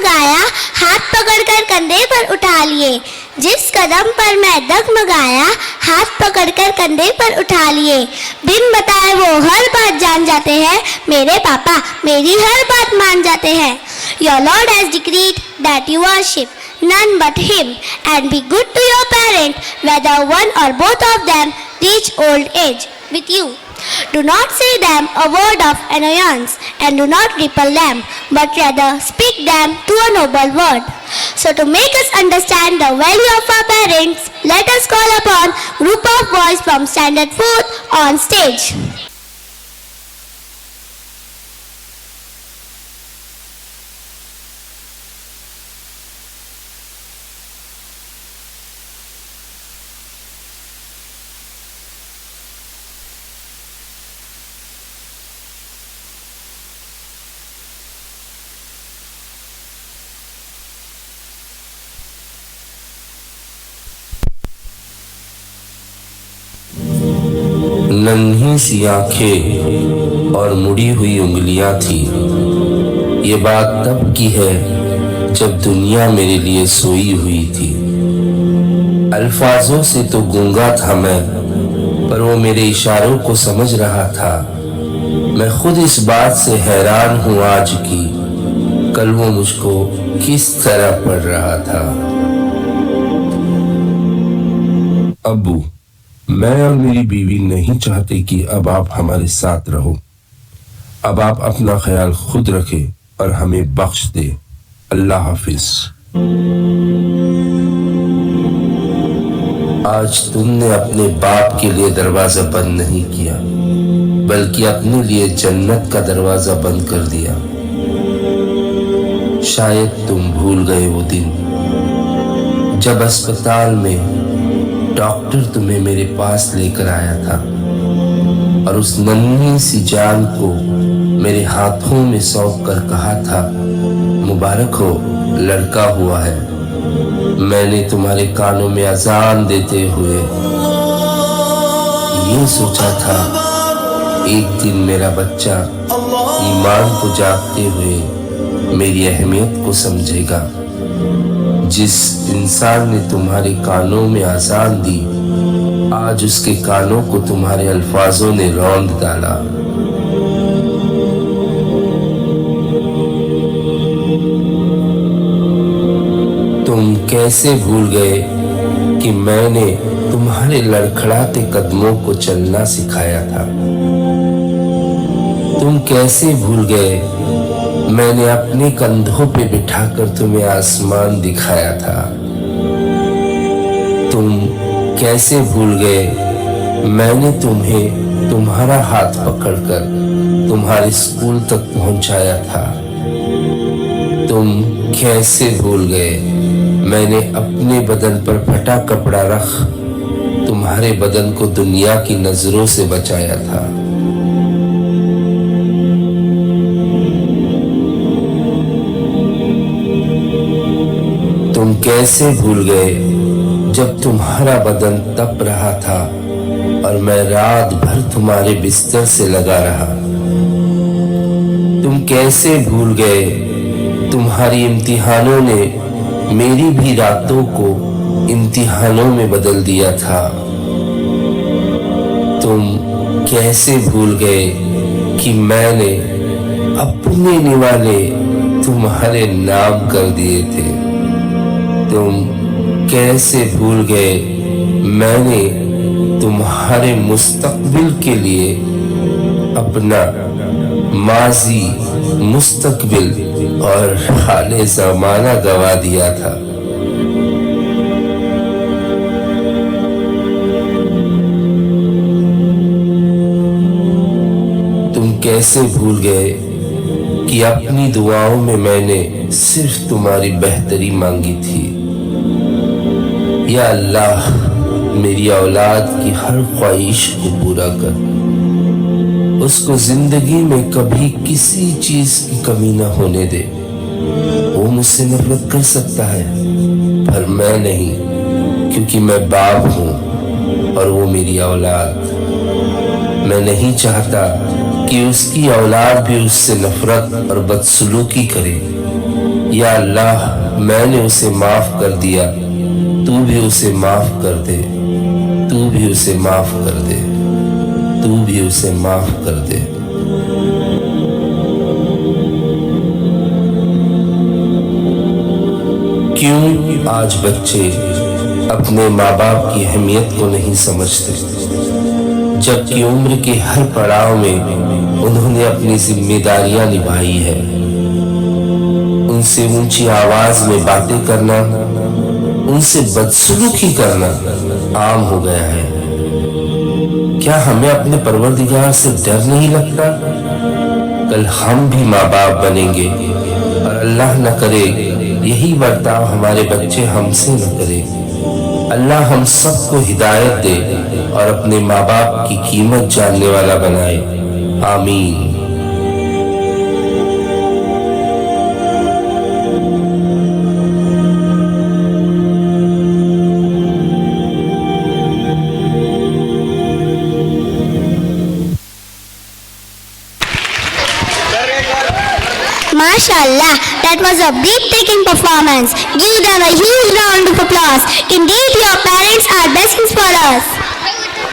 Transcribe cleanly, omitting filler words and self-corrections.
डगमगाया हाथ पकड़कर कंधे पर उठा लिए, जिस कदम पर मैं डगमगाया हाथ पकड़कर कंधे पर उठा लिए। बिन बताए वो हर बात जान जाते हैं, मेरे पापा मेरी हर बात मान जाते हैं। Your Lord has decreed that you worship none but Him and be good to your parent, whether one or both of them reach old age with you. Do not say them a word of annoyance and do not repel them, but rather speak them to a noble word. So to make us understand the value of our parents, let us call upon group of boys from Standard 4th on stage. नन्ही सी आंखें और मुड़ी हुई उंगलियां थी। ये बात तब की है जब दुनिया मेरे लिए सोई हुई थी। अल्फाजों से तो गूंगा था मैं, पर वो मेरे इशारों को समझ रहा था। मैं खुद इस बात से हैरान हूँ आज की कल वो मुझको किस तरह पढ़ रहा था। अब्बू, मैं और मेरी बीवी नहीं चाहते कि अब आप हमारे साथ रहो। अब आप अपना ख्याल खुद रखें और हमें बख्श दे। अल्लाह हाफिज। आज तुमने अपने बाप के लिए दरवाजा बंद नहीं किया, बल्कि अपने लिए जन्नत का दरवाजा बंद कर दिया। शायद तुम भूल गए वो दिन जब अस्पताल में डॉक्टर तुम्हें मेरे पास लेकर आया था और उस नन्ही सी जान को मेरे हाथों में सौंप कर कहा था, मुबारक हो, लड़का हुआ है। मैंने तुम्हारे कानों में अजान देते हुए ये सोचा था एक दिन मेरा बच्चा ईमान को जागते हुए मेरी अहमियत को समझेगा। जिस इंसान ने तुम्हारे कानों में आजान दी, आज उसके कानों को तुम्हारे अल्फाजों ने रौंद डाला। तुम कैसे भूल गए कि मैंने तुम्हारे लड़खड़ाते कदमों को चलना सिखाया था। तुम कैसे भूल गए मैंने अपने कंधों पे बिठाकर तुम्हें आसमान दिखाया था। तुम कैसे भूल गए मैंने तुम्हें तुम्हारा हाथ पकड़कर तुम्हारे स्कूल तक पहुंचाया था। तुम कैसे भूल गए मैंने अपने बदन पर फटा कपड़ा रख तुम्हारे बदन को दुनिया की नजरों से बचाया था। तुम कैसे भूल गए जब तुम्हारा बदन तप रहा था और मैं रात भर तुम्हारे बिस्तर से लगा रहा। तुम कैसे भूल गए तुम्हारी इम्तिहानों ने मेरी भी रातों को इम्तिहानों में बदल दिया था। तुम कैसे भूल गए कि मैंने अपने निवाले तुम्हारे नाम कर दिए थे। तुम कैसे भूल गए मैंने तुम्हारे मुस्तकबिल के लिए अपना माजी, मुस्तकबिल और हाले ज़माना गवा दिया था। तुम कैसे भूल गए कि अपनी दुआओं में मैंने सिर्फ तुम्हारी बेहतरी मांगी थी। या अल्लाह, मेरी औलाद की हर ख्वाहिश को पूरा कर, उसको जिंदगी में कभी किसी चीज की कमी न होने दे। वो मुझसे नफरत कर सकता है पर मैं नहीं, क्योंकि मैं बाप हूँ और वो मेरी औलाद। मैं नहीं चाहता कि उसकी औलाद भी उससे नफरत और बदसलूकी करे। یا اللہ میں نے اسے معاف کر دیا، تو بھی اسے معاف کر دے، تو بھی اسے معاف کر دے، تو بھی اسے معاف کر دے۔ کیوں آج بچے اپنے ماں باپ کی اہمیت کو نہیں سمجھتے، جبکہ عمر کے ہر پڑاؤ میں انہوں نے اپنی ذمہ داریاں نبھائی ہے۔ ان سے اونچی آواز میں باتیں کرنا، ان سے بدسلوکی کرنا عام ہو گیا ہے۔ کیا ہمیں اپنے پروردگار سے ڈر نہیں لگتا؟ کل ہم بھی ماں باپ بنیں گے اور اللہ نہ کرے یہی برتاؤ ہمارے بچے ہم سے نہ کرے۔ اللہ ہم سب کو ہدایت دے اور اپنے ماں باپ کی قیمت جاننے والا بنائے، آمین۔ MashaAllah, that was a breathtaking performance. Give them a huge round of applause. Indeed, your parents are blessings for us.